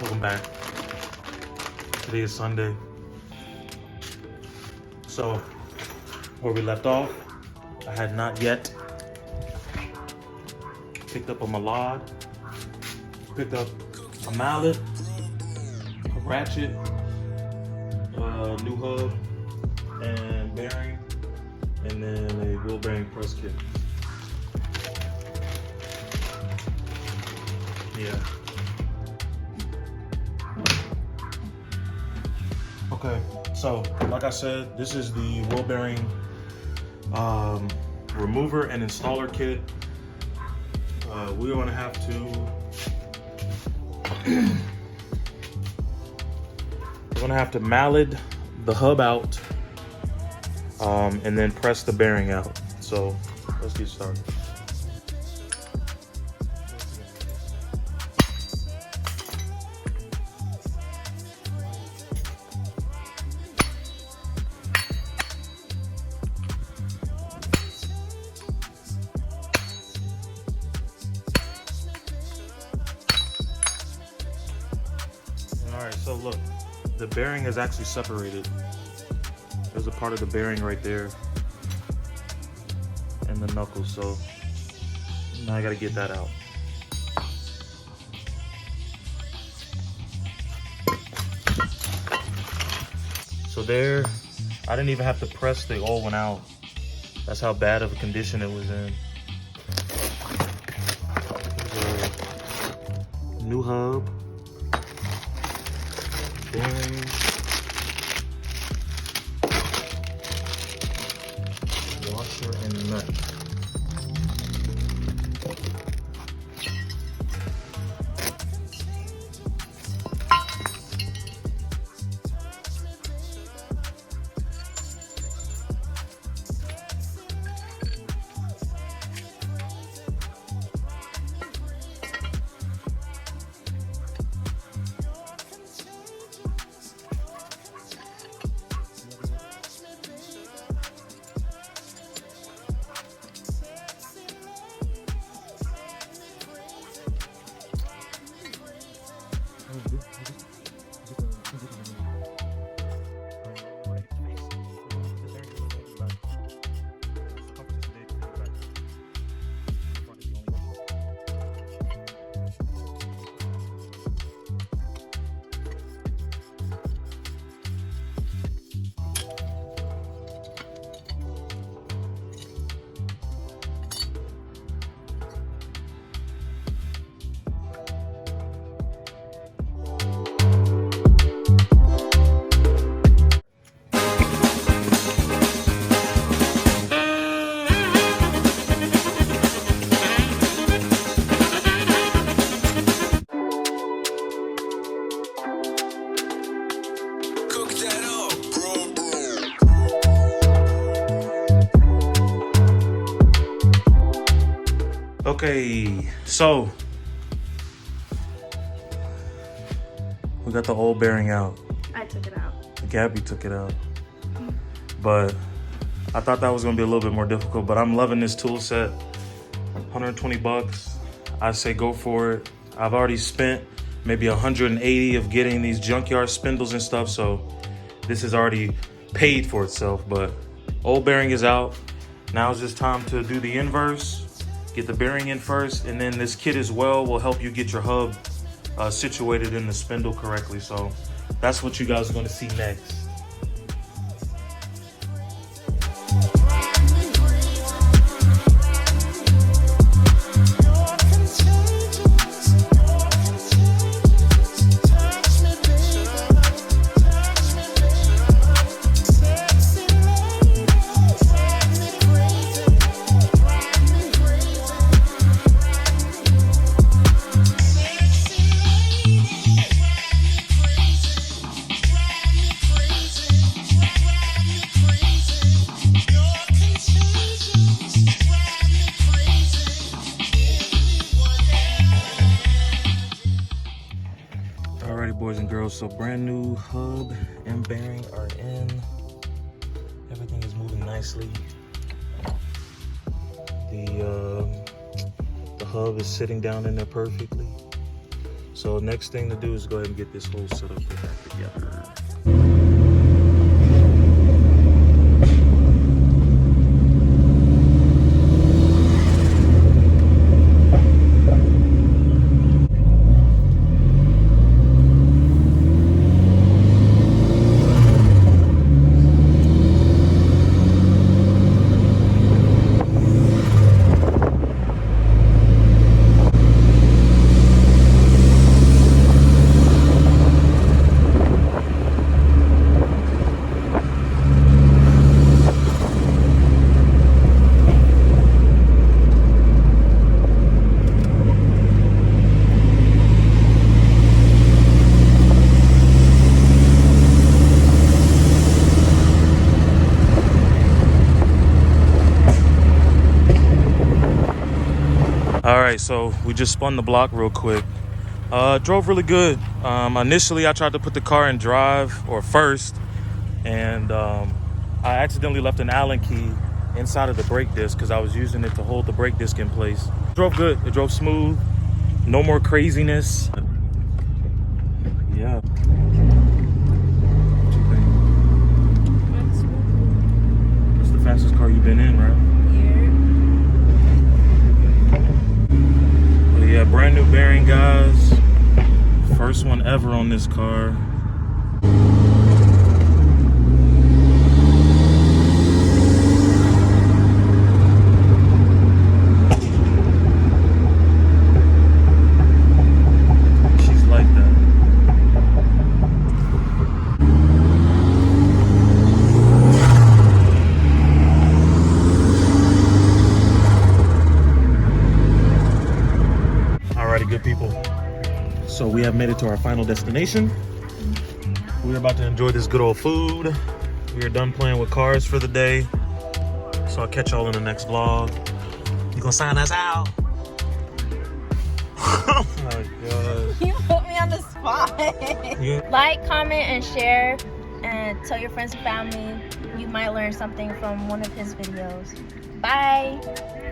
Welcome back. Today is Sunday. So, where we left off, I had not yet picked up a mallet, picked up a mallet, a ratchet, a new hub and bearing, and then a wheel bearing press kit. Yeah. Okay, so like I said, this is the wheel bearing remover and installer kit. We're gonna have to mallet the hub out and then press the bearing out. So let's get started. Alright, so look, the bearing is actually separated. There's a part of the bearing right there and the knuckles, so now I gotta get that out. So there, I didn't even have to press the old one out. That's how bad of a condition it was in. New hub. Bearing, washer and nut. Okay, so we got the old bearing out. I took it out. Gabby took it out. But I thought that was gonna be a little bit more difficult, but I'm loving this tool set. 120 bucks. I say go for it. I've already spent maybe 180 of getting these junkyard spindles and stuff, so this is already paid for itself. But old bearing is out. Now it's just time to do the inverse. Get the bearing in first, and then this kit as well will help you get your hub situated in the spindle correctly. So that's what you guys are going to see next. Boys and girls, so brand new hub and bearing are in. Everything is moving nicely. The hub is sitting down in there perfectly. So next thing to do is go ahead and get this whole setup back together. All right, so we just spun the block real quick. Drove really good. Initially, I tried to put the car in drive or first, and I accidentally left an Allen key inside of the brake disc because I was using it to hold the brake disc in place. Drove good. It drove smooth. No more craziness. Yeah. What you think? It's the fastest car you've been in, right? Yeah, brand new bearing, guys. First one ever on this car. She's like that. Alrighty, good people. So we have made it to our final destination. We're about to enjoy this good old food. We are done playing with cars for the day. So I'll catch y'all in the next vlog. You gonna sign us out? Oh my gosh. You put me on the spot. Yeah. Like, comment, and share, and tell your friends and family. You might learn something from one of his videos. Bye.